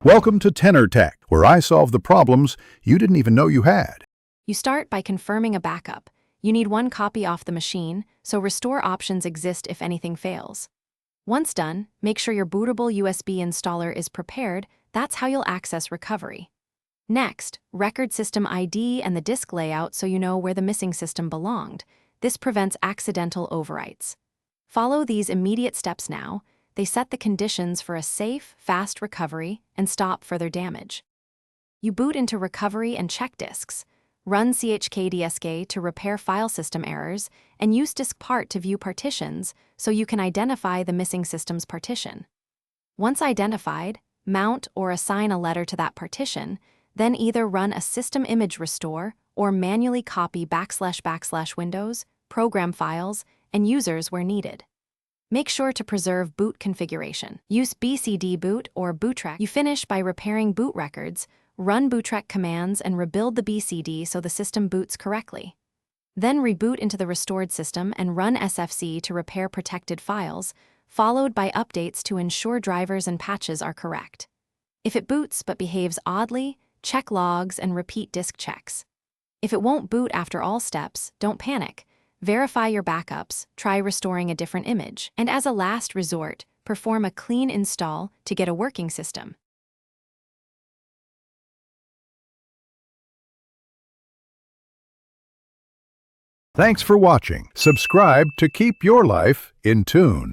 Welcome to Tenor Tech, where I solve the problems you didn't even know you had. You start by confirming a backup. You need one copy off the machine, so restore options exist if anything fails. Once done, make sure your bootable USB installer is prepared. That's how you'll access recovery. Next, record system ID and the disk layout so you know where the missing system belonged. This prevents accidental overwrites. Follow these immediate steps now. They set the conditions for a safe, fast recovery and stop further damage. You boot into recovery and check disks. Run chkdsk to repair file system errors, and use diskpart to view partitions so you can identify the missing system's partition. Once identified, mount or assign a letter to that partition, then either run a system image restore or manually copy / Windows, program files, and users where needed. Make sure to preserve boot configuration. Use bcd boot or bootrec. You finish by repairing boot records, run bootrec commands, and rebuild the BCD so the system boots correctly. Then reboot into the restored system and run sfc to repair protected files, followed by updates to ensure drivers and patches are correct. If it boots but behaves oddly, check logs and repeat disk checks. If it won't boot after all steps, don't panic. Verify your backups, try restoring a different image, and as a last resort, perform a clean install to get a working system. Thanks for watching. Subscribe to keep your life in tune.